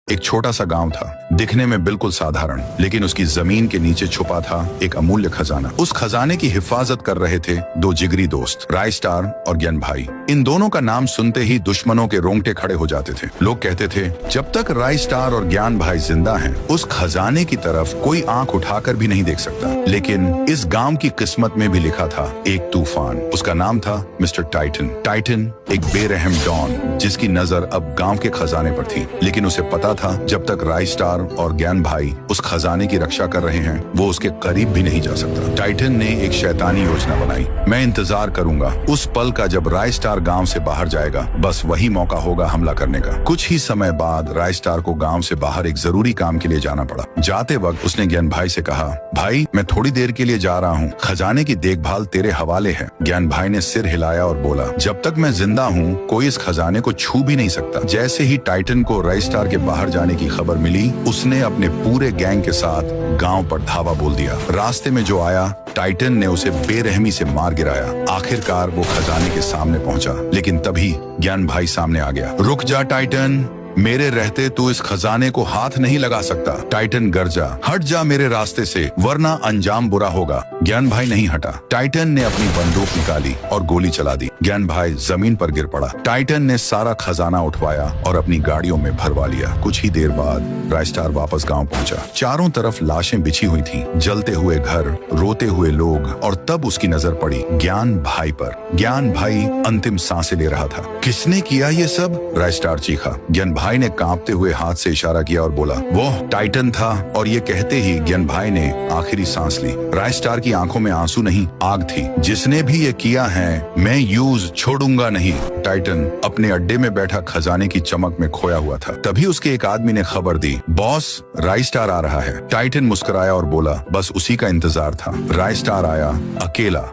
एक छोटा सा गांव था, दिखने में बिल्कुल साधारण, लेकिन उसकी जमीन के नीचे छुपा था एक अमूल्य खजाना। उस खजाने की हिफाजत कर रहे थे दो जिगरी दोस्त, राय स्टार और ज्ञान भाई। इन दोनों का नाम सुनते ही दुश्मनों के रोंगटे खड़े हो जाते थे। लोग कहते थे, जब तक राय स्टार और ज्ञान भाई जिंदा हैं, उस खजाने की तरफ कोई आंख उठाकर भी नहीं देख सकता। लेकिन इस गांव की किस्मत में भी लिखा था एक तूफान। उसका नाम था मिस्टर टाइटन। टाइटन एक बेरहम डॉन, जिसकी नजर अब गांव के खजाने पर थी। लेकिन उसे पता था, जब तक राय स्टार और ज्ञान भाई उस खजाने की रक्षा कर रहे हैं, वो उसके करीब भी नहीं जा सकता। टाइटन ने एक शैतानी योजना बनाई। मैं इंतजार करूंगा उस पल का जब राय स्टार गांव से बाहर जाएगा। बस वही मौका होगा हमला करने का। कुछ ही समय बाद राय स्टार को गांव से बाहर एक जरूरी काम के लिए जाना पड़ा। जाते वक्त उसने ज्ञान भाई से कहा, भाई मैं थोड़ी देर के लिए जा रहा हूँ, खजाने की देखभाल तेरे हवाले है। ज्ञान भाई ने सिर हिलाया और बोला, जब तक मैं जिंदा हूँ कोई इस खजाने को छू भी नहीं सकता। जैसे ही टाइटन को राय स्टार के बाहर जाने की खबर मिली, उसने अपने पूरे गैंग के साथ गांव पर धावा बोल दिया। रास्ते में जो आया, टाइटन ने उसे बेरहमी से मार गिराया। आखिरकार वो खजाने के सामने पहुंचा, लेकिन तभी ज्ञान भाई सामने आ गया। रुक जा टाइटन, मेरे रहते तू इस खजाने को हाथ नहीं लगा सकता। टाइटन गरजा, हट जा मेरे रास्ते से, वरना अंजाम बुरा होगा। ज्ञान भाई नहीं हटा। टाइटन ने अपनी बंदूक निकाली और गोली चला दी। ज्ञान भाई जमीन पर गिर पड़ा। टाइटन ने सारा खजाना उठवाया और अपनी गाड़ियों में भरवा लिया। कुछ ही देर बाद राय स्टार वापस गांव पहुंचा। चारों तरफ लाशें बिछी हुई थीं, जलते हुए घर, रोते हुए लोग, और तब उसकी नजर पड़ी ज्ञान भाई पर। ज्ञान भाई अंतिम सांसें ले रहा था। किसने किया ये सब? राय स्टार चीखा। ज्ञान भाई ने कांपते हुए हाथ से इशारा किया और बोला, वो टाइटन था। और ये कहते ही ज्ञान भाई ने आखिरी सांस ली। राय स्टार की आंखों में आंसू नहीं, आग थी। जिसने भी ये किया है, मैं यूज छोड़ूंगा नहीं। टाइटन अपने अड्डे में बैठा खजाने की चमक में खोया हुआ था। तभी उसके एक आदमी ने खबर दी, बॉस राय स्टार आ रहा है। टाइटन मुस्कुराया और बोला, बस उसी का इंतजार था। राय स्टार आया, अकेला।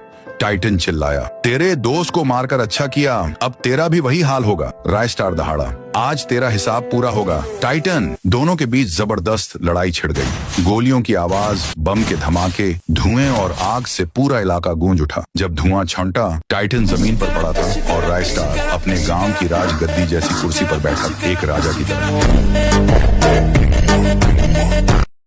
टाइटन चिल्लाया, तेरे दोस्त को मारकर अच्छा किया, अब तेरा भी वही हाल होगा। राय स्टार दहाड़ा, आज तेरा हिसाब पूरा होगा। टाइटन। दोनों के बीच जबरदस्त लड़ाई छिड़ गई। गोलियों की आवाज, बम के धमाके, धुएं और आग से पूरा इलाका गूंज उठा। जब धुआं छंटा, टाइटन जमीन पर पड़ा था और राय स्टार अपने गांव की राजगद्दी जैसी कुर्सी पर बैठा, एक राजा की तरह।